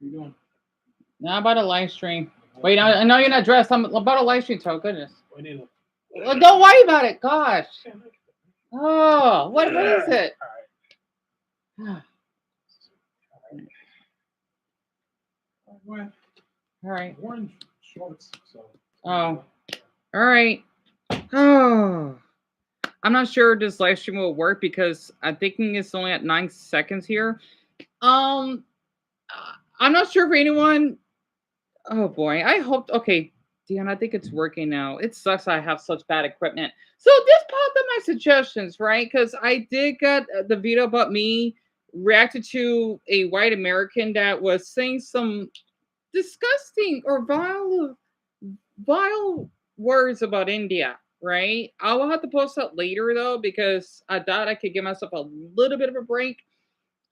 you doing? Now about a live stream. Wait, I know you're not dressed. I'm about a live stream. Oh goodness. We need Well, don't worry about it. Gosh. Oh, what is it? All right. Orange shorts. So. Oh. All right. Oh. I'm not sure this live stream will work because I'm thinking it's only at 9 seconds here. I'm not sure if anyone. Oh boy, I hope. Okay, Dion, I think it's working now. It sucks I have such bad equipment. So this popped up my suggestions, right? Because I did get the video about me reacted to a white American that was saying some disgusting or vile words about India, right? I will have to post that later though because I thought I could give myself a little bit of a break,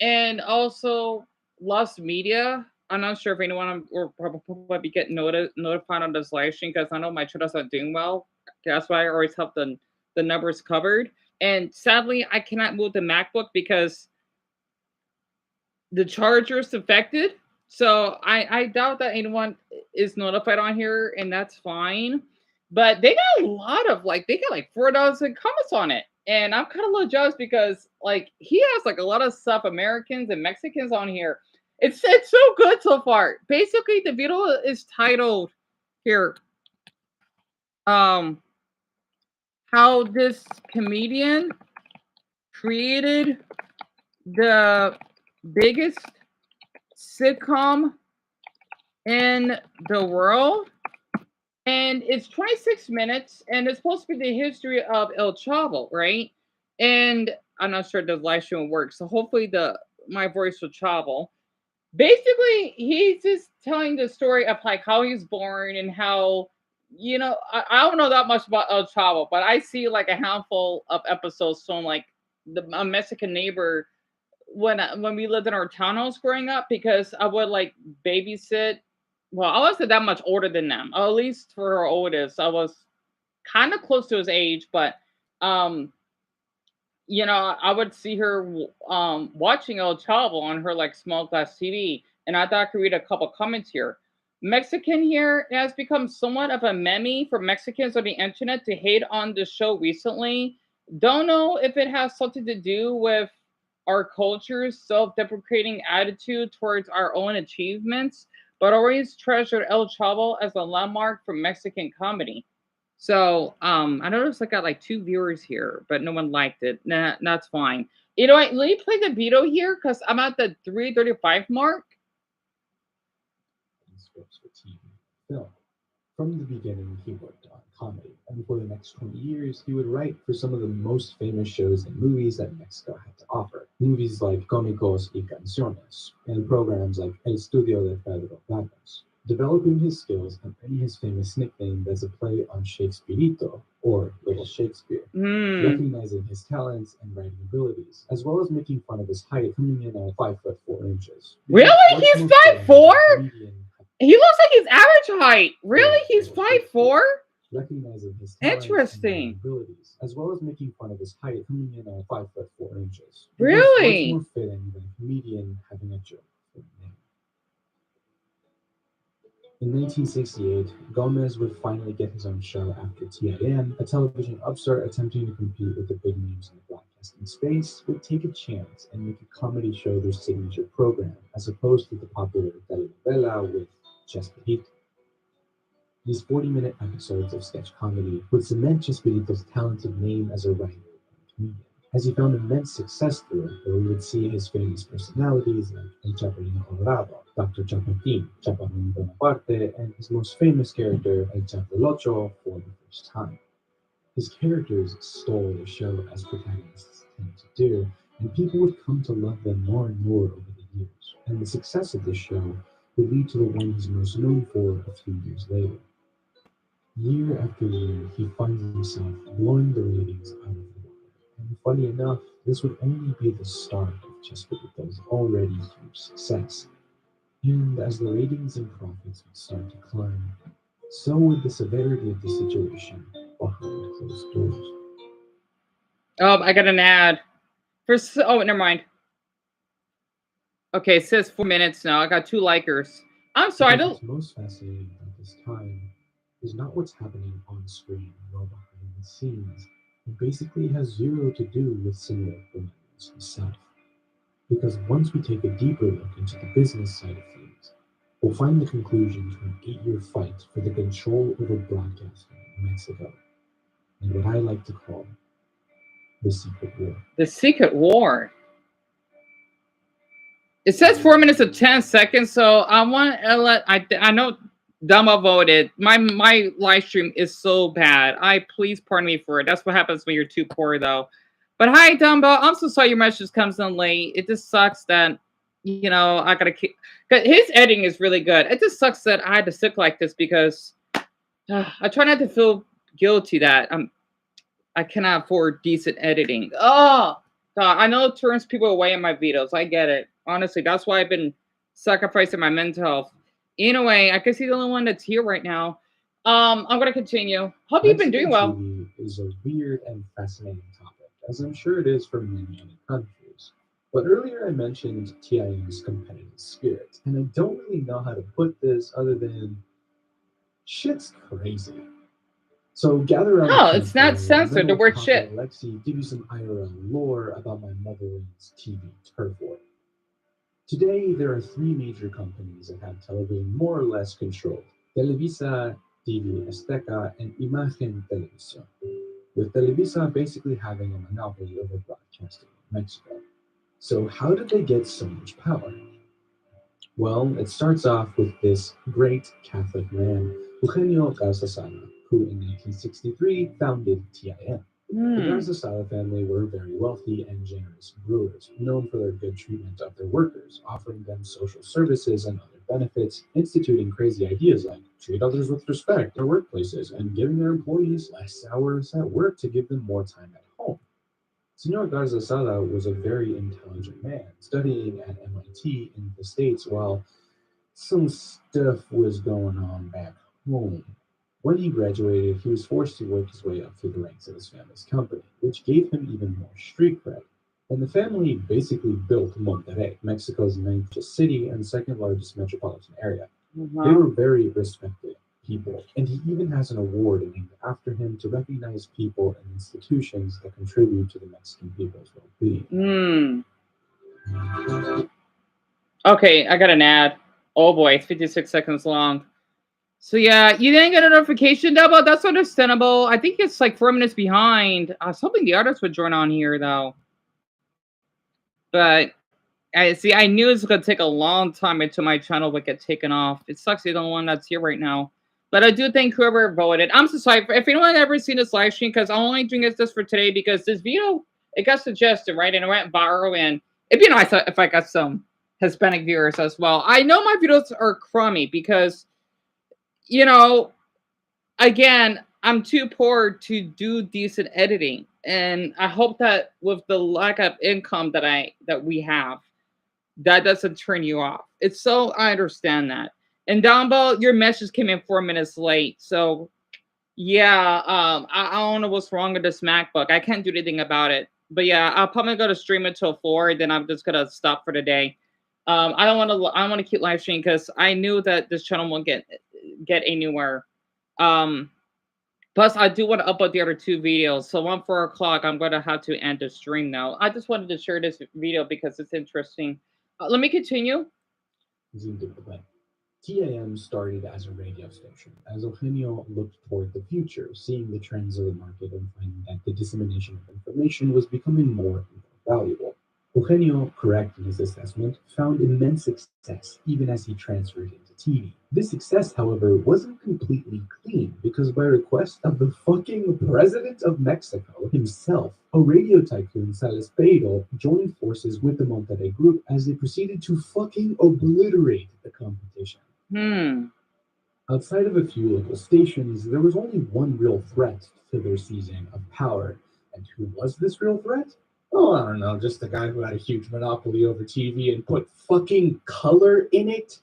and also lost media. I'm not sure if anyone will probably be getting notified on this live stream because I know my channel's not doing well. That's why I always have the numbers covered. And sadly, I cannot move the MacBook because the charger's affected. So I doubt that anyone is notified on here, and that's fine. But they got a lot of they got like 4,000 comments on it. And I'm kind of a little jealous because like he has like a lot of South Americans and Mexicans on here. It's so good so far. Basically, the video is titled here. How this comedian created the biggest sitcom in the world, and it's 26 minutes, and it's supposed to be the history of El Chavo, right? And I'm not sure the live stream will work, so hopefully my voice will travel. Basically, he's just telling the story of like how he's born and how I don't know that much about El Chavo, but I see like a handful of episodes from like a Mexican neighbor when we lived in our townhouse growing up, because I would like babysit. Well, I wasn't that much older than them. At least for her oldest, I was kind of close to his age, but um, I would see her watching El Chavo on her like small glass TV, and I thought I could read a couple comments here. Mexican here has become somewhat of a meme for Mexicans on the internet to hate on the show recently. Don't know if it has something to do with our culture's self-deprecating attitude towards our own achievements, but always treasured El Chavo as a landmark for Mexican comedy. So I noticed I got like 2 viewers here, but no one liked it. Nah, that's fine. You know what? Let me play the video here because I'm at the 3:35 mark. Scripts for TV, film. From the beginning, he worked on comedy, and for the next 20 years, he would write for some of the most famous shows and movies that Mexico had to offer. Movies like Cómicos y Canciones, and programs like El Estudio de Pedro Vargas. Developing his skills and earning his famous nickname as a play on Shakespeareito, or Little Shakespeare, recognizing his talents and writing abilities, as well as making fun of his height, coming in at 5'4". Really? He's 5'4"? He looks like his average height. Really? He's 5'4"? Recognizing his interesting abilities, as well as making fun of his height, coming in at 5'4". Really? Much more fitting than a comedian having a joke for a name. In 1968, Gomez would finally get his own show after TIM, a television upstart attempting to compete with the big names in the broadcasting space, would take a chance and make a comedy show their signature program, as opposed to the popular telenovela with Chespirito. These 40-minute episodes of sketch comedy would cement Chespirito's talented name as a writer and comedian, as he found immense success through it, where we would see his famous personalities like El Chapulín Colorado, Dr. Chapatín, Chaparrín Bonaparte, and his most famous character, El Chavo del Ocho, for the first time. His characters stole the show as protagonists tend to do, and people would come to love them more and more over the years, and the success of this show would lead to the one he's most known for a few years later. Year after year, he finds himself blowing the ratings out of the water. And funny enough, this would only be the start of Chespirito's already huge success. And as the ratings and profits would start to climb, so would the severity of the situation behind closed doors. Oh, I got an ad. Oh, never mind. Okay, it says 4 minutes now. I got 2 likers. I'm sorry, I Because don't. what's most fascinating about this time is not what's happening on screen or behind the scenes. It basically has zero to do with Senor Fernandez himself. Because once we take a deeper look into the business side of things, we'll find the conclusion to an 8-year fight for the control over broadcasting in Mexico, and what I like to call the secret war. The Secret War. It says 4 minutes and 10 seconds, so I want to let I know Dumbo voted. My live stream is so bad. Please pardon me for it. That's what happens when you're too poor, though. But hi, Dumbo. I'm so sorry your message comes in late. It just sucks that I gotta keep. Cause his editing is really good. It just sucks that I had to sit like this because I try not to feel guilty that I cannot afford decent editing. Oh, God, I know it turns people away in my videos. I get it. Honestly, that's why I've been sacrificing my mental health. Anyway, I guess he's the only one that's here right now. I'm gonna continue. Hope you've been doing well. TV is a weird and fascinating topic, as I'm sure it is for many other countries. But earlier I mentioned TIM's competitive spirit, and I don't really know how to put this other than shit's crazy. So gather around the Oh, it's not campfire, and then censored. The we'll word talk shit. ALXI, give you some IRL lore about my motherland's TV turf war. Today, there are 3 major companies that have television more or less controlled: Televisa, TV Azteca, and Imagen Televisión, with Televisa basically having a monopoly over broadcasting in Mexico. So how did they get so much power? Well, it starts off with this great Catholic man, Eugenio Garza Sada, who in 1963 founded TIM. The Garza Sada family were very wealthy and generous brewers, known for their good treatment of their workers, offering them social services and other benefits, instituting crazy ideas like treat others with respect in their workplaces, and giving their employees less hours at work to give them more time at home. Senor Garza Sada was a very intelligent man, studying at MIT in the States while some stuff was going on back home. When he graduated, he was forced to work his way up through the ranks of his family's company, which gave him even more street cred. And the family basically built Monterrey, Mexico's ninth largest city and second largest metropolitan area. They were very respected people, and he even has an award named after him to recognize people and institutions that contribute to the Mexican people's well-being. Okay, I got an ad. Oh boy, it's 56 seconds long. So yeah, you didn't get a notification, Double. That's understandable. I think it's like 4 minutes behind. I was hoping the others would join on here though. But I knew it was gonna take a long time until my channel would get taken off. It sucks you're the only one that's here right now. But I do thank whoever voted. I'm so sorry if anyone ever seen this live stream, because I'm only doing this for today because this video, it got suggested, right? And it went viral, and it'd be nice if I got some Hispanic viewers as well. I know my videos are crummy because, again, I'm too poor to do decent editing. And I hope that with the lack of income that we have, that doesn't turn you off. I understand that. And Dombo, your message came in 4 minutes late. So yeah, I don't know what's wrong with this MacBook. I can't do anything about it. But yeah, I'll probably go to stream until 4, then I'm just gonna stop for the day. I don't want to keep live streaming because I knew that this channel won't get anywhere. Plus, I do want to upload the other 2 videos. So on 4 o'clock, I'm going to have to end the stream now. I just wanted to share this video because it's interesting. Let me continue. TIM started as a radio station, as Eugenio looked toward the future, seeing the trends of the market and finding that the dissemination of information was becoming more and more valuable. Eugenio, correct in his assessment, found immense success even as he transferred into TV. This success, however, wasn't completely clean because by request of the fucking president of Mexico himself, a radio tycoon, Salispeiro, joined forces with the Monterrey group as they proceeded to fucking obliterate the competition. Outside of a few local stations, there was only one real threat to their seizing of power. And who was this real threat? Oh, I don't know, just the guy who had a huge monopoly over TV and put fucking color in it.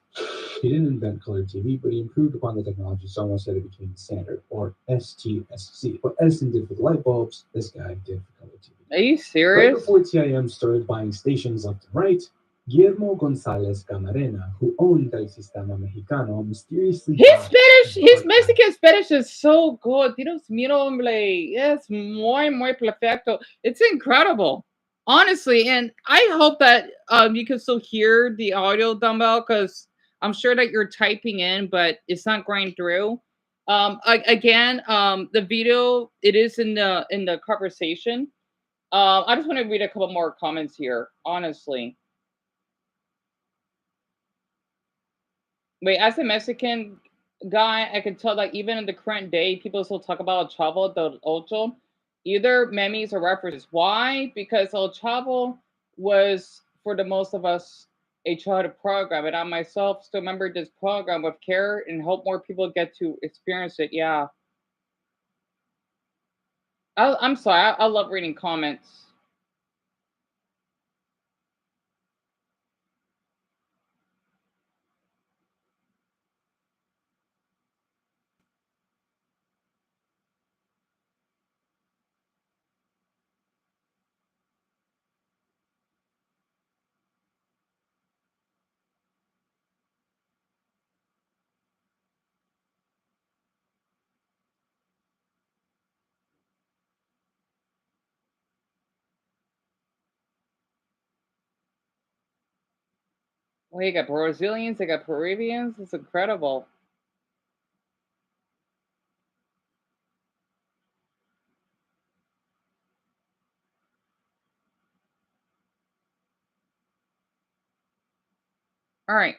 He didn't invent color TV, but he improved upon the technology so much that it became the standard, or STSC. What Edison did for the light bulbs, this guy did for color TV. Are you serious? Right before TIM started buying stations left and right, Guillermo González Camarena, who owned El Sistema Mexicano, mysteriously His died Spanish, in his heart attack. Mexican Spanish is so good. Dios mío, hombre. Es muy perfecto. It's incredible. Honestly, and I hope that you can still hear the audio, Dumbbell, because I'm sure that you're typing in, but it's not going through. Again, the video, it is in the conversation. I just want to read a couple more comments here, honestly. Wait, as a Mexican guy, I can tell that even in the current day, people still talk about Chavo del Ocho, either memes or references. Why? Because El Chavo was, for the most of us, a childhood program, and I myself still remember this program with care and hope more people get to experience it. Yeah, I'm sorry. I love reading comments. Well, you got Brazilians, you got Peruvians. It's incredible. All right.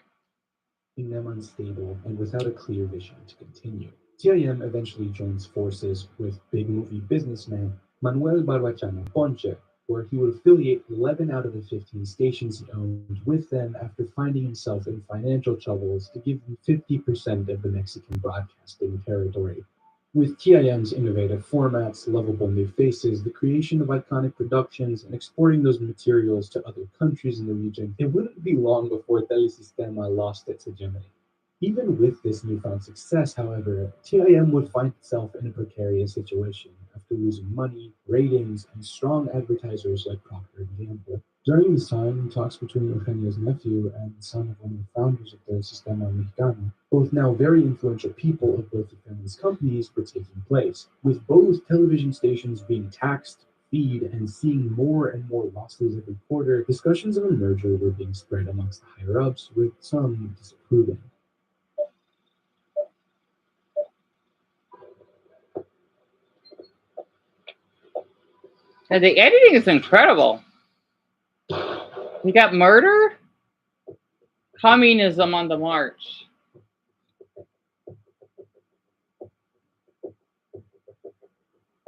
Making them unstable and without a clear vision to continue. TIM eventually joins forces with big movie businessman Manuel Barbachano Ponce, where he would affiliate 11 out of the 15 stations he owned with them after finding himself in financial troubles to give them 50% of the Mexican broadcasting territory. With TIM's innovative formats, lovable new faces, the creation of iconic productions, and exporting those materials to other countries in the region, it wouldn't be long before Telesistema lost its hegemony. Even with this newfound success, however, TIM would find itself in a precarious situation after losing money, ratings, and strong advertisers like Procter and Gamble. During this time, talks between Eugenio's nephew and the son of one of the founders of the Sistema Mexicano, both now very influential people of both the family's companies, were taking place, with both television stations being taxed, feed, and seeing more and more losses every quarter. Discussions of a merger were being spread amongst the higher ups, with some disapproving. And the editing is incredible. You got murder, communism on the march.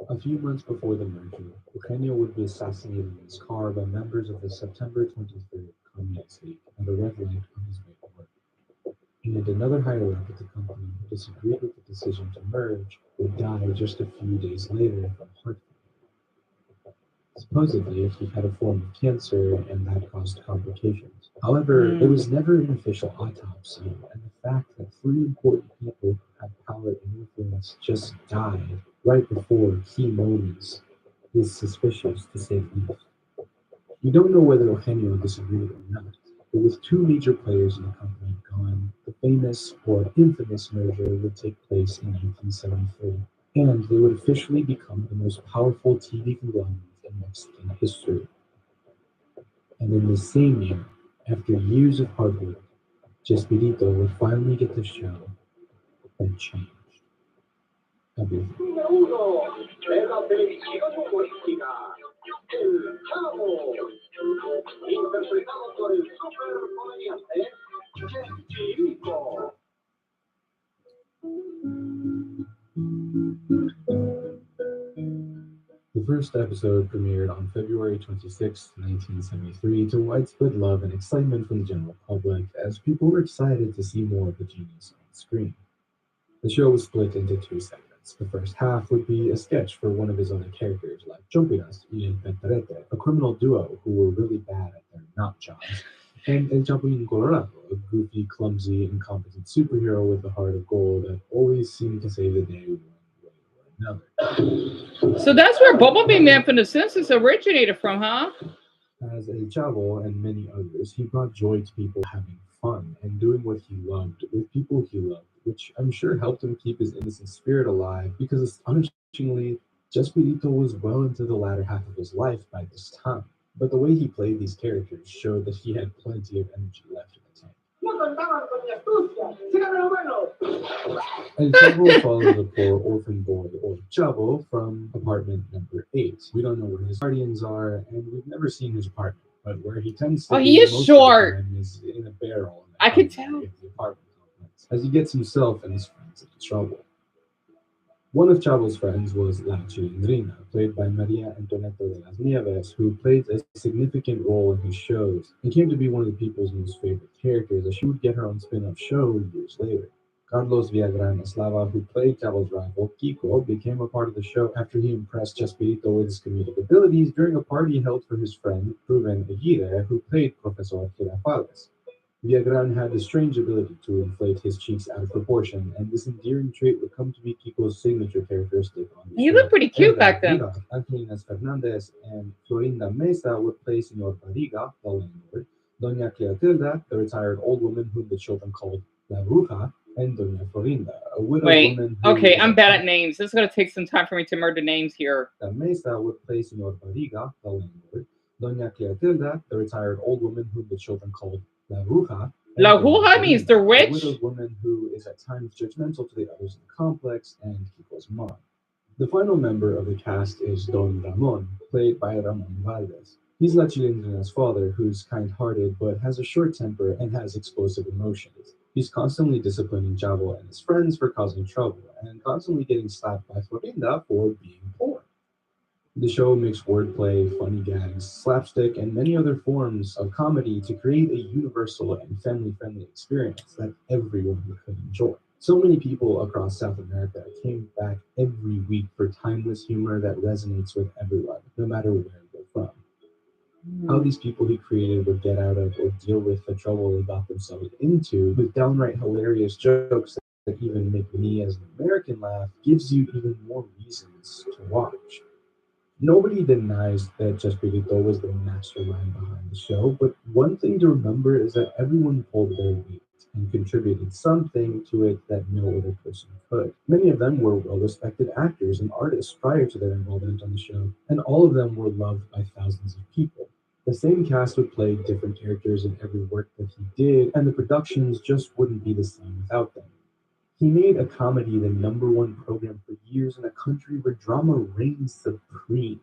A few months before the merger, Eugenio would be assassinated in his car by members of the September 23rd Communist League at a red light on his way to work. And another higher up at the company who disagreed with the decision to merge would die just a few days later from heart failure. Supposedly, he had a form of cancer and that caused complications. However, there was never an official autopsy, and the fact that three important people who had power and influence just died right before key moments is suspicious to say the least. We don't know whether Eugenio disagreed or not, but with two major players in the company gone, the famous or infamous merger would take place in 1973, and they would officially become the most powerful TV conglomerate in Mexican history. And in the same year, after years of hard work, Chespirito would finally get the show that changed everything. Es la televisión humorística, El Chavo, interpretado por el super comediante Chespirito. The first episode premiered on February 26, 1973, to widespread love and excitement from the general public as people were excited to see more of the genius on screen. The show was split into two segments. The first half would be a sketch for one of his other characters, like Chompiras y El Pentarete, a criminal duo who were really bad at their not jobs, and El Chapulín Colorado, a goofy, clumsy, incompetent superhero with a heart of gold that always seemed to save the day one way or another. So that's where Bumblebee Man from The Simpsons originated from, huh? As a Chavo and many others, he brought joy to people having fun and doing what he loved with people he loved, which I'm sure helped him keep his innocent spirit alive because astonishingly, Chespirito was well into the latter half of his life by this time. But the way he played these characters showed that he had plenty of energy left in the tank. No contaban con mi astucia. Síganme lo bueno. El Chavo follows a poor orphan boy, or Chavo, from apartment number 8. We don't know where his guardians are, and we've never seen his apartment, but where he tends to he be is most short. of the time is in a barrel in the I could common tell. area of the apartment complex, as he gets himself and his friends into trouble. One of Chavo's friends was La Chilindrina, played by Maria Antonieta de las Nieves, who played a significant role in his shows and came to be one of the people's most favorite characters, as she would get her own spin-off show years later. Carlos Villagrán Eslava, who played Chavo's rival, Kiko, became a part of the show after he impressed Chespirito with his comedic abilities during a party held for his friend, Ruben Aguirre, who played Professor Girafales. Villagrán had the strange ability to inflate his cheeks out of proportion, and this endearing trait would come to be Kiko's signature characteristic on the He show. looked pretty cute Edgar back then. Mira, Angelina Fernandez, and Florinda Mesa would play Senor Barriga, the landlord, Doña Cleotilda, the retired old woman whom the children called La Bruja, and Doña Florinda, a widowed Wait, woman who okay, was I'm at bad at times- names. This is gonna take some time for me to remember the names here. La Mesa would play Senor Barriga, the landlord, Doña Cleotilda, the retired old woman whom the children called La Bruja, and La Doña Bruja means the Florinda, a witch? widowed woman who is at times judgmental to the others in the complex, and Kiko's mom. The final member of the cast is Don Ramon, played by Ramon Valdez. He's La Chilindrina's father, who's kind-hearted but has a short temper and has explosive emotions. He's constantly disciplining Chavo and his friends for causing trouble, and constantly getting slapped by Florinda for being poor. The show mixed wordplay, funny gags, slapstick, and many other forms of comedy to create a universal and family-friendly experience that everyone could enjoy. So many people across South America came back every week for timeless humor that resonates with everyone, no matter where they're from. How these people he created would get out of or deal with the trouble they got themselves into with downright hilarious jokes that even make me as an American laugh gives you even more reasons to watch. Nobody denies that Chespirito was the mastermind behind the show, but one thing to remember is that everyone pulled their weight and contributed something to it that no other person could. Many of them were well-respected actors and artists prior to their involvement on the show, and all of them were loved by thousands of people. The same cast would play different characters in every work that he did, and the productions just wouldn't be the same without them. He made a comedy the #1 program for years in a country where drama reigns supreme.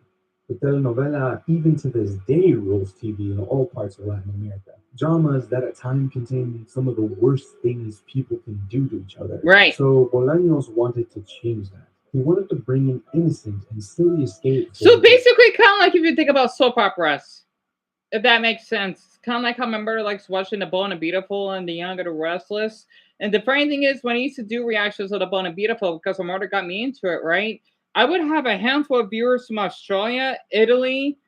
The telenovela, even to this day, rules TV in all parts of Latin America. Dramas that at times contain some of the worst things people can do to each other. Right. So Bolaños wanted to change that. He wanted to bring an innocent and silly escape. So basically, kind of like if you think about soap operas, if that makes sense. Kind of like how my mother likes watching The Bold and Beautiful and The Young and the Restless. And the funny thing is, when I used to do reactions of The Bold and Beautiful, because my mother got me into it, right? I would have a handful of viewers from Australia, Italy,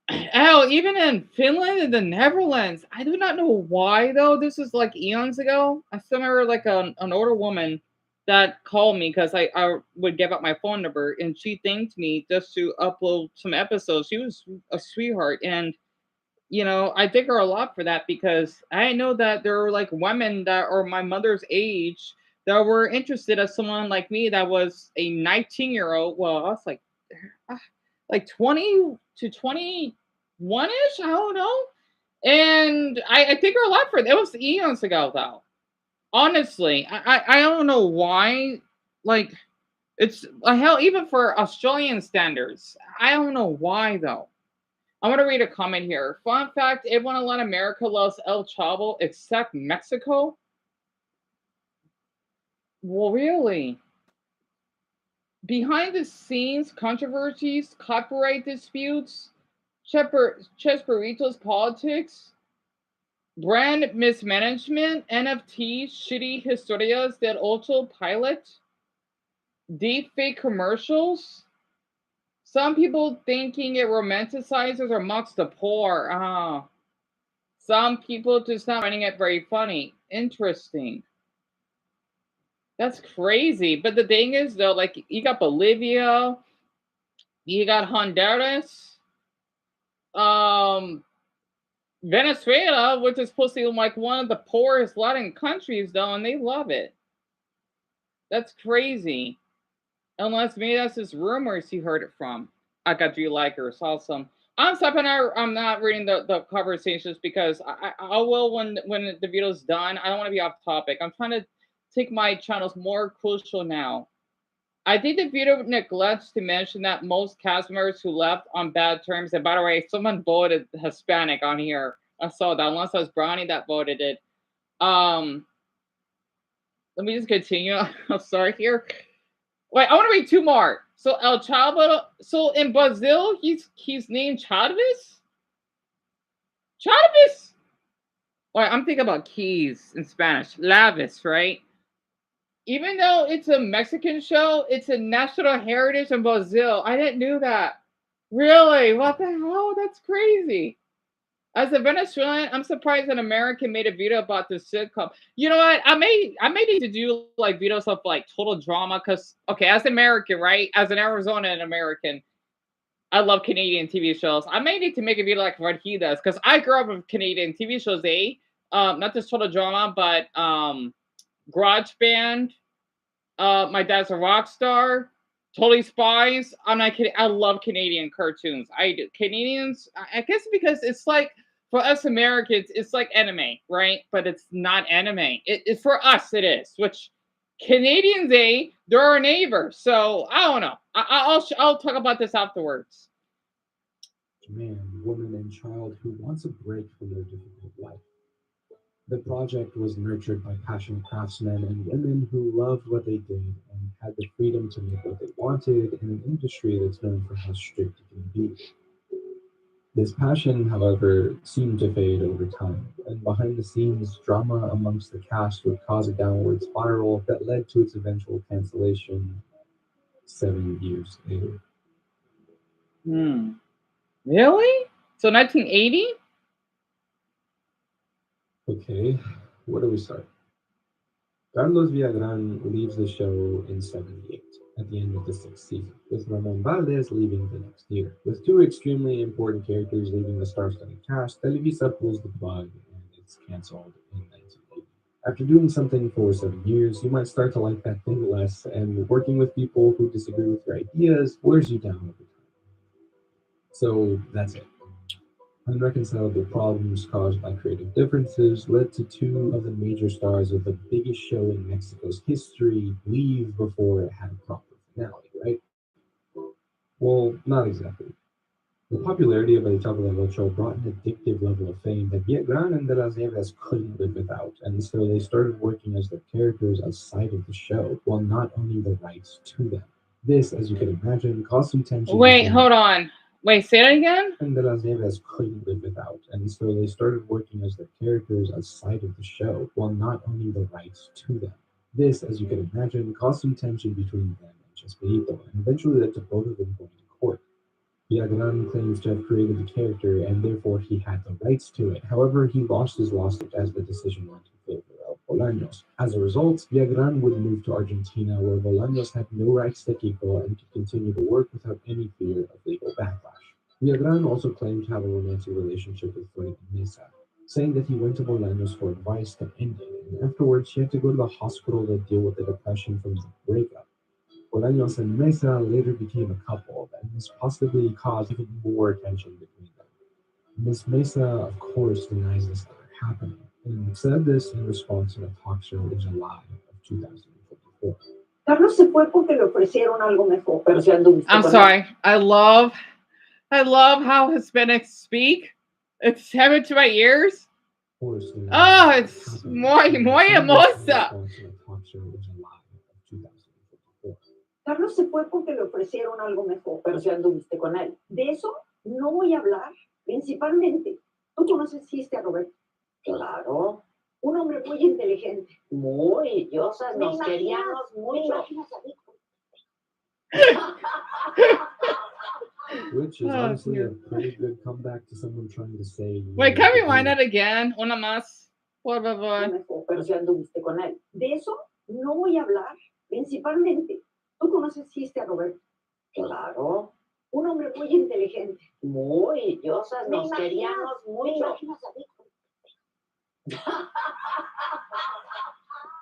hell, even in Finland and the Netherlands. I do not know why, though. This is like eons ago. I still remember like an older woman that called me because I would give up my phone number, and she thanked me just to upload some episodes. She was a sweetheart, and I thank her a lot for that because I know that there are like women that are my mother's age that were interested as someone like me that was a 19-year-old. Well, I was like 20 to 21-ish. I don't know. And I thank her a lot for it. It was eons ago, though. Honestly, I don't know why. Like, it's hell, even for Australian standards. I don't know why, though. I want to read a comment here. Fun fact, everyone in Latin America loves El Chavo except Mexico. Well, really? Behind the scenes controversies, copyright disputes, Chespirito's politics, brand mismanagement, NFTs, shitty historias del ocho pilot, deepfake commercials. Some people thinking it romanticizes or mocks the poor. Some people just not finding it very funny. Interesting. That's crazy. But the thing is, though, like you got Bolivia, you got Honduras, Venezuela, which is supposed to be like one of the poorest Latin countries, though, and they love it. That's crazy. Unless maybe that's just rumors he heard it from. I got you like her. It's awesome. I'm stopping. I'm not reading the conversations because I will when the video's done. I don't want to be off topic. I'm trying to take my channels more crucial now. I think the video neglects to mention that most cast members who left on bad terms. And by the way, someone voted Hispanic on here. I saw that. Unless it was Brownie that voted it. Let me just continue. I'm sorry here. Wait, I want to read two more. So El Chavo. So in Brazil, he's named Chaves. Chaves. Wait, I'm thinking about keys in Spanish. Lavis, right? Even though it's a Mexican show, it's a national heritage in Brazil. I didn't know that. Really? What the hell? That's crazy. As a Venezuelan, I'm surprised an American made a video about this sitcom. You know what? I may need to do like videos of like total drama because okay, as an American, right? As an Arizonan American, I love Canadian TV shows. I may need to make a video like what he does because I grew up with Canadian TV shows. Not just total drama, but Garage Band. My dad's a rock star. Totally Spies. I'm not kidding. I love Canadian cartoons. I do. Canadians, I guess because it's like for us Americans, it's like anime, right? But it's not anime. It's for us. It is. Which Canadians, they're our neighbors. So I don't know. I'll talk about this afterwards. Man, woman, and child who wants a break from their difficult life. The project was nurtured by passionate craftsmen and women who loved what they did and had the freedom to make what they wanted in an industry that's known for how strict it can be. This passion, however, seemed to fade over time, and behind the scenes, drama amongst the cast would cause a downward spiral that led to its eventual cancellation 7 years later. Really? So 1980? Okay, where do we start? Carlos Villagrán leaves the show in 78, at the end of the 6th season, with Ramon Valdez leaving the next year. With two extremely important characters leaving the star-studded cast, Televisa pulls the plug and it's cancelled in 1980. After doing something for 7 years, you might start to like that thing less, and working with people who disagree with your ideas wears you down over time. So that's it. Unreconcilable problems caused by creative differences led to two of the major stars of the biggest show in Mexico's history leave before it had a proper finale, right? Well, not exactly. The popularity of El Chavo del Ocho brought an addictive level of fame that Villagrán and De las Nieves couldn't live without, and so they started working as their characters outside of the show, while not owning the rights to them. This, as you can imagine, caused some tension. Wait, hold on. Wait, say that again? And De las Nieves couldn't live without, and so they started working as their characters outside of the show, while not owning the rights to them. This, as you can imagine, caused some tension between them and Chespirito, and eventually led to both of them going to court. Villagrán claims to have created the character, and therefore he had the rights to it. However, he lost his lawsuit as the decision went in favor of Bolaños. As a result, Villagrán would move to Argentina, where Bolaños had no rights to Kiko and could continue to work without any fear of legal backlash. Villagrán also claimed to have a romantic relationship with Florinda Mesa, saying that he went to Bolaños for advice to end it, and afterwards she had to go to the hospital to deal with the depression from the breakup. Bolaños and Mesa later became a couple, and this possibly caused even more tension between them. Miss Mesa, of course, denies this ever happening, and said this in response to a talk show in July of 2024. Carlos se fue porque le ofrecieron algo mejor, pero si anduviste I'm con sorry. I love how Hispanics speak. It's heaven to my ears. Oh, it's muy hermosa. Carlos se fue porque le ofrecieron algo mejor, pero si anduviste con él. De eso no voy a hablar, principalmente. ¿Tú conociste a Roberto? Claro. Un hombre muy inteligente. Muy, diosas, nos queríamos mucho. Which is honestly a pretty good comeback to someone trying to say... Wait, can we rewind that again? Una más. Por favor. Pero si anduviste con él. De eso no voy a hablar, principalmente. ¿Tú conociste a Roberto? Claro. Un hombre muy inteligente. Muy, diosas, Me nos imaginas- queríamos Me mucho. imaginas a mí.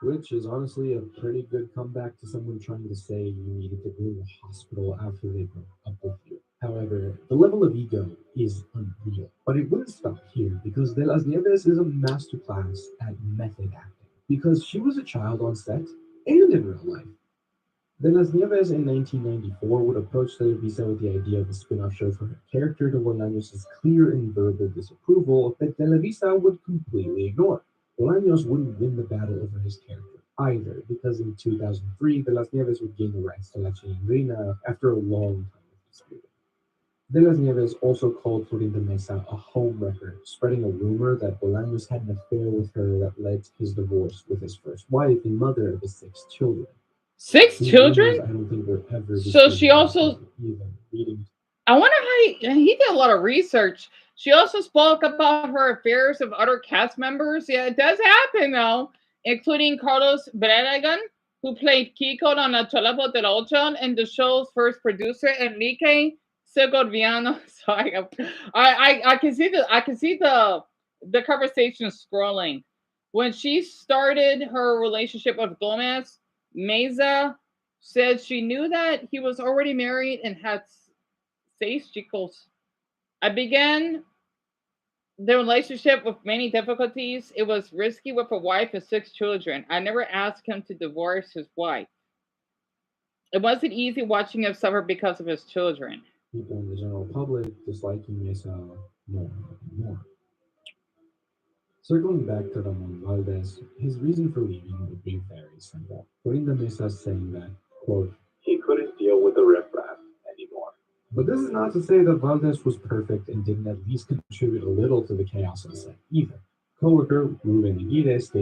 Which is honestly a pretty good comeback to someone trying to say you needed to go to the hospital after they broke up with you. However, the level of ego is unreal. But it wouldn't stop here because De Las Nieves is a masterclass at method acting. Because she was a child on set and in real life. De Las Nieves in 1994 would approach Televisa with the idea of a spin-off show for her character to Bolaños' clear and verbal disapproval that Televisa would completely ignore. Bolaños wouldn't win the battle over his character either, because in 2003, De Las Nieves would gain the rights to La Chilindrina after a long time of disputing. De Las Nieves also called Florinda Mesa a homewrecker, spreading a rumor that Bolaños had an affair with her that led to his divorce with his first wife and mother of his 6 children. 6 These children? rumors, I don't think were ever So she disputed also, even leading. I wonder how he did a lot of research. She also spoke about her affairs with other cast members. Yeah, it does happen though, including Carlos Barragan, who played Kiko on La Chalapo del Ocho, and the show's first producer, Enrique Segoviano. So I can see the conversation scrolling. When she started her relationship with Gomez, Meza said she knew that he was already married and had 6 chicos. I began the relationship with many difficulties. It was risky with a wife and 6 children. I never asked him to divorce his wife. It wasn't easy watching him suffer because of his children. People in the general public disliking Mesa more and more. Circling back to Ramon Valdez, his reason for leaving would be very simple. Florinda Mesa saying that, quote, he couldn't deal with the riffraff anymore. But this is not to say that Valdez was perfect and didn't at least contribute a little to the chaos on set either. Co-worker Ruben Aguirre stated